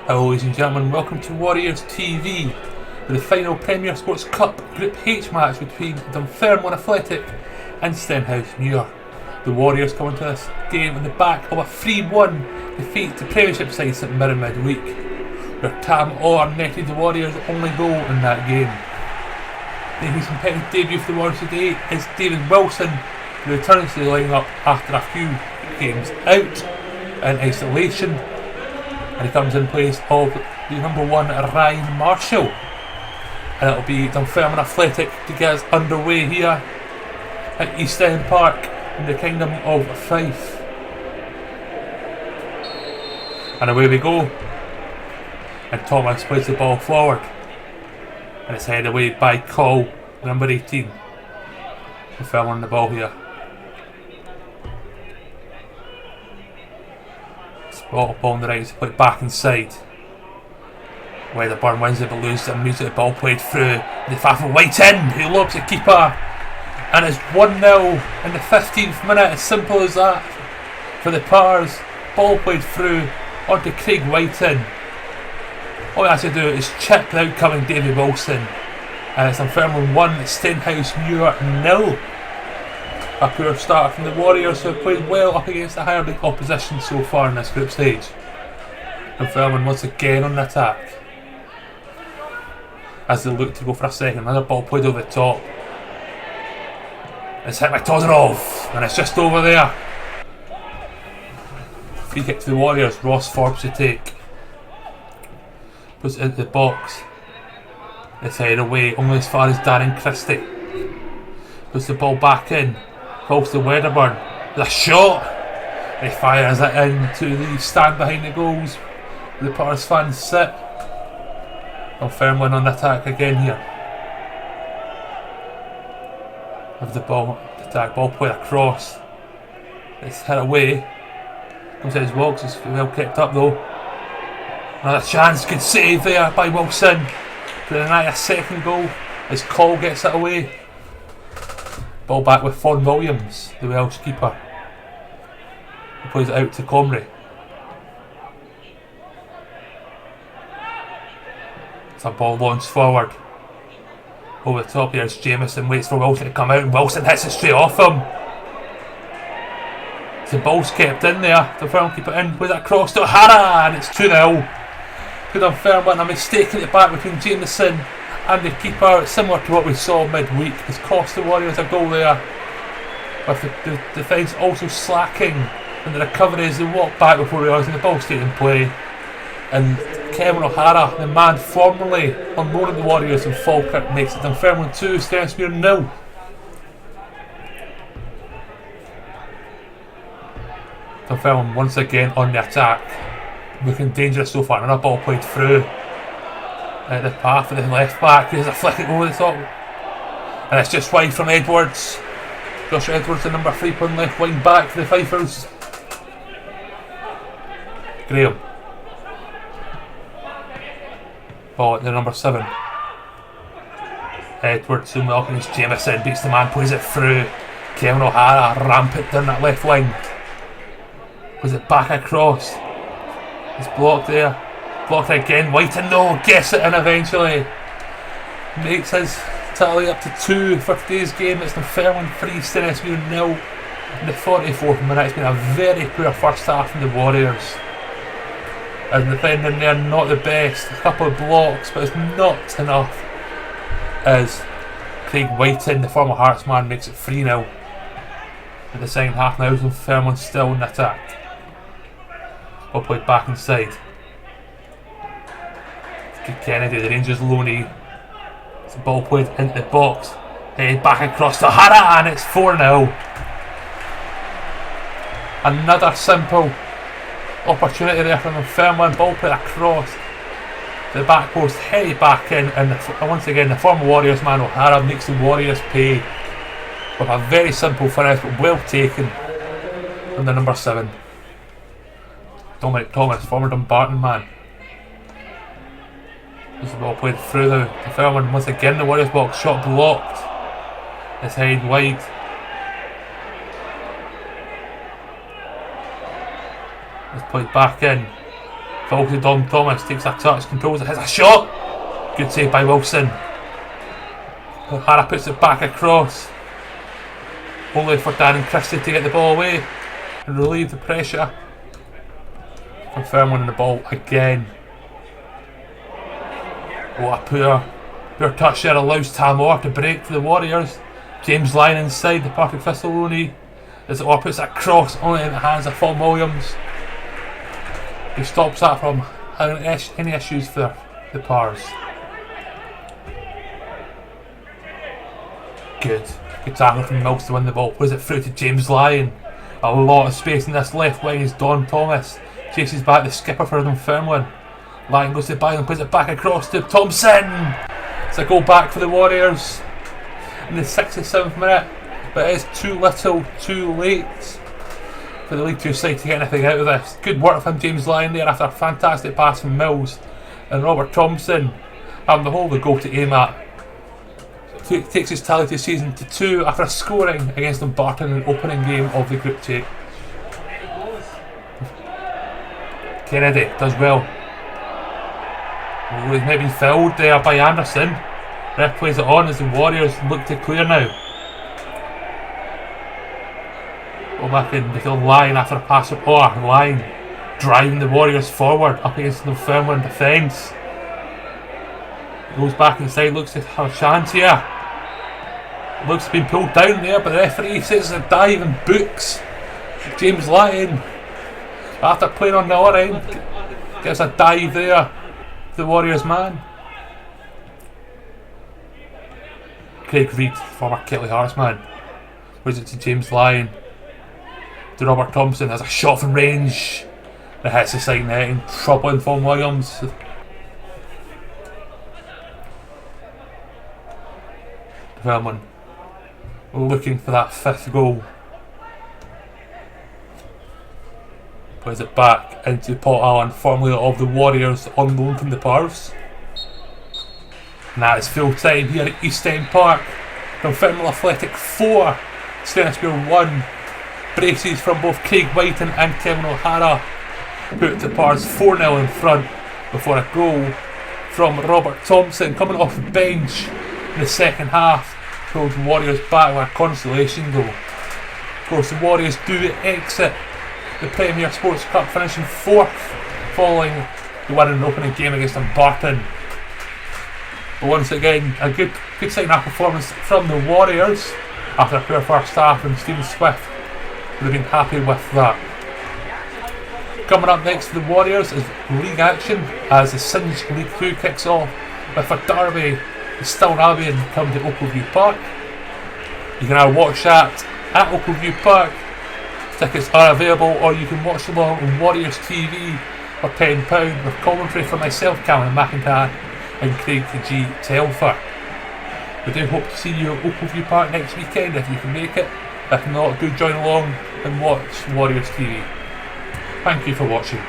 Hello ladies and gentlemen, welcome to Warriors TV for the final Premier Sports Cup Group H match between Dunfermline Athletic and Stenhousemuir. The Warriors come into this game on the back of a 3-1 defeat to Premiership side St Mirren midweek, where Tam Orr netted the Warriors' only goal in that game. Making his competitive debut for the Warriors today is David Wilson, who returns to the lineup after a few games out in isolation, and he comes in place of the number 1 Ryan Marshall, and it'll be Dunfermline Athletic to get us underway here at East End Park in the Kingdom of Fife. And away we go, and Thomas plays the ball forward, and it's headed away by Cole, number 18. Dunfermline on the ball here. Ball up on the right, to play back inside. Wedderburn wins it but loses it immediately. The ball played through. The Fafa White in, who lobs the keeper, and it's 1-0 in the 15th minute. As simple as that for the Pars. Ball played through onto Craig Whiten. All he has to do is chip the outcoming David Wilson, and it's Dunfermline 1, Stenhousemuir 0. A poor start from the Warriors, who have played well up against the higher league opposition so far in this group stage. Dunfermline once again on the attack as they look to go for a second. Another ball played over the top. It's hit by Todorov, and it's just over there. Free kick to the Warriors. Ross Forbes to take. Puts it into the box. It's headed away only as far as Darren Christie. Puts the ball back in. Calls to Wedderburn. The shot! He fires it into the stand behind the goals. The Pars fans sit. Dunfermline on the attack again here. With the ball, the attack ball played across. It's hit away. Comes out his walks, it's well kept up though. Another chance, good save there by Wilson to deny a second goal as Cole gets it away. Ball back with Fawn Williams, the Welsh keeper. He plays it out to Comrie. It's a ball launched forward. Over the top here is Jamieson, waits for Wilson to come out, and Wilson hits it straight off him. The ball's kept in there. Dunfermline keep it in, plays it across to O'Hara, and it's 2-0. To Dunfermline, a mistake at the back between Jamieson and the keeper, similar to what we saw midweek, has cost the Warriors a goal there, with the defence also slacking in the recovery as they walk back before realising the ball stayed in play. And Kevin O'Hara, the man formerly unloaded the Warriors in Falkirk, makes it Dunfermline 2, Stenhousemuir 0. Dunfermline once again on the attack, looking dangerous so far. Another ball played through at the path of the left back. There's a flick it over the top, and it's just wide from Edwards. Josh Edwards, the number 3 playing left wing back for the Fifers. Graham. Ball at the number 7. Edwards soon welcome as Jamieson beats the man, plays it through. Kevin O'Hara rampant down that left wing. Plays it back across. It's blocked there. Blocked again. Whiten though gets it in eventually. Makes his tally up to 2 for today's game. It's Dunfermline 3, Stenhousemuir 0 in the 44th minute. It's been a very poor first half from the Warriors. And defending there not the best. A couple of blocks, but it's not enough. As Craig Whiten, the former Hearts man, makes it 3-0 in the second half. Now Dunfermline still in the attack. Ball played back inside. Kennedy, the Rangers loanee. The ball played into the box. Head back across to O'Hara, and it's 4-0. Another simple opportunity there from Dunfermline. Ball played across the back post, headed back in, and once again the former Warriors man O'Hara makes the Warriors pay with a very simple finish, but well taken from the number 7. Dominic Thomas, former Dumbarton man. This ball played through the Dunfermline. Once again the Warriors box, shot blocked. It's headed wide. It's played back in. Ball to Dom Thomas, takes a touch, controls it, hits a shot! Good save by Wilson. O'Hara puts it back across. Only for Darren Christie to get the ball away and relieve the pressure. Dunfermline on the ball again. What a poor touch there, allows Tamor to break for the Warriors. James Lyon inside the Partick Thistle Rooney. As it puts that cross only in the hands of Paul Williams. He stops that from having any issues for the Pars. Good tackle from Mills to win the ball. Plays it through to James Lyon. A lot of space in this left wing is Don Thomas. Chases back the skipper for Dunfermline. Lyon goes to the byline and plays it back across to Thompson. It's a goal back for the Warriors in the 67th minute. But it is too little, too late for the League 2 side to get anything out of this. Good work from James Lyon there after a fantastic pass from Mills. And Robert Thompson having the whole of the goal to aim at. Takes his tally to season to 2 after scoring against Dumbarton in the opening game of the group stage. Kennedy does well. He's maybe filled there by Anderson. Ref plays it on as the Warriors look to clear now. Back in the line after a pass up line, driving the Warriors forward up against the Dunfermline defence. Goes back inside, looks to have a chance here. Looks to be pulled down there, but the referee says it's a dive and books James Lyon. After playing on the other end, gets a dive there, the Warriors man. Craig Reid, former Kelly Hearts man, was it to James Lyon. To Robert Thompson, has a shot from range that hits the side net, troubling Paul Williams. Dunfermline looking for that 5th goal. Plays it back into Paul Allen, formerly of the Warriors, on loan from the Pars. And that is full time here at East End Park. Dunfermline Athletic 4, Stenhousemuir 1. Braces from both Craig Whiten and Kevin O'Hara put the Pars 4-0 in front before a goal from Robert Thompson coming off the bench in the second half pulled the Warriors back with a consolation goal. Of course, the Warriors do exit the Premier Sports Cup, finishing 4th following the win in the opening game against Dumbarton. But once again, a good second half performance from the Warriors after a poor first half, and Stephen Swift would have been happy with that. Coming up next for the Warriors is league action as the Singe League 2 kicks off with a derby, the Stirling Albion come to Oakview Park. You can now watch that at Oakview Park. Tickets are available, or you can watch them along on Warriors TV for £10 with commentary from myself, Cameron McIntyre, and Craig G. Telfer. We do hope to see you at Oakview Park next weekend if you can make it. If not, do join along and watch Warriors TV. Thank you for watching.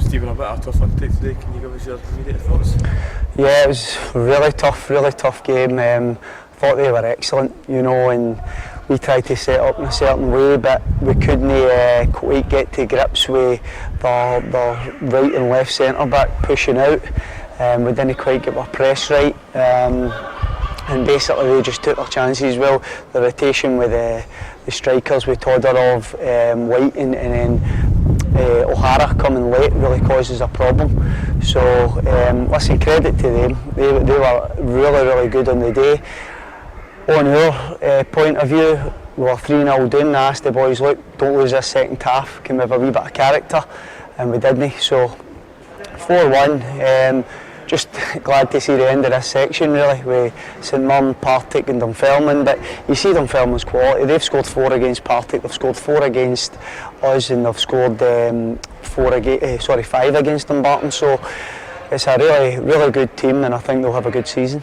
Stephen, a bit of a tough one today. Can you give us your immediate thoughts? Yeah, it was really tough game. I thought they were excellent, and we tried to set up in a certain way, but we couldn't quite get to grips with the right and left centre back pushing out. We didn't quite get our press right, and basically they just took their chances. Well, the rotation with the strikers with Todorov, Whiting, and then O'Hara coming late really causes a problem. So listen, credit to them. They were really good on the day. On our point of view, we were 3-0 down. I asked the boys, look, don't lose this second half, can we have a wee bit of character? And we didn't. So 4-1. Just glad to see the end of this section really, with St Mirren, Partick and Dunfermline. But you see Dunfermline's quality. They've scored 4 against Partick, they've scored 4 against us, and they've scored 5 against Dumbarton. So it's a really good team, and I think they'll have a good season.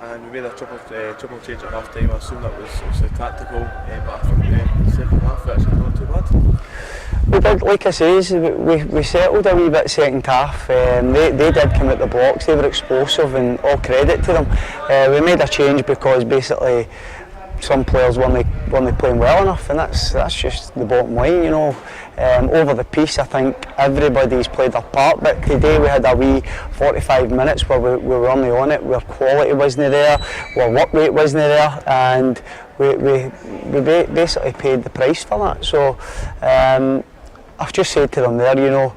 And we made a triple change at half time. I assume that was obviously tactical, but I think the second half actually not too bad. We did, like I say, we settled a wee bit second half. They did come at the blocks, they were explosive, and all credit to them. We made a change because basically some players weren't playing well enough, and that's just the bottom line, you know. Over the piece, I think everybody's played their part, but today we had a wee 45 minutes where we were only on it, where quality wasn't there, where work rate wasn't there, and we basically paid the price for that. So I've just said to them there, you know,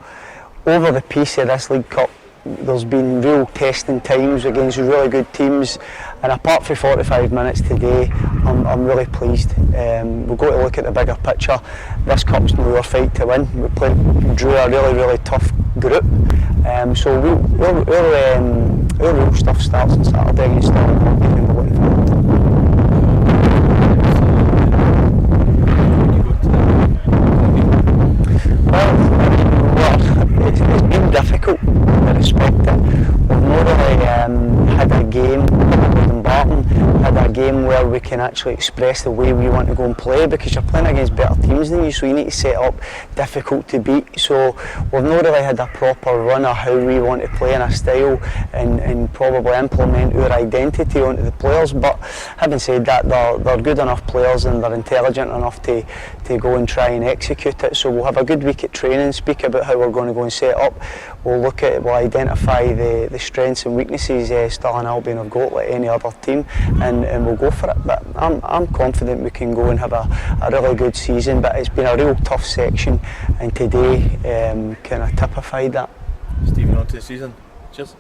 over the piece of this League Cup, there's been real testing times against really good teams, and apart from 45 minutes today, I'm really pleased. We've got to look at the bigger picture. This cup's not our fight to win. We drew a really tough group, so our real stuff starts on Saturday against Stenhousemuir, and we're looking forward to it. It's been difficult, I respect it. We've not really had a game with Barton, had a game where we can actually express the way we want to go and play, because you're playing against better teams than you, so you need to set up difficult to beat. So we've not really had a proper run of how we want to play in a style and probably implement our identity onto the players. But having said that, they're good enough players and they're intelligent enough to go and try and execute it. So we'll have a good week at training, speak about how we're going to go and set up. We'll identify the strengths and weaknesses Stirling Albion have got like any other team, and we'll go for it. But I'm confident we can go and have a really good season, but it's been a real tough section, and today kind of typified that. Stephen, on to the season. Cheers.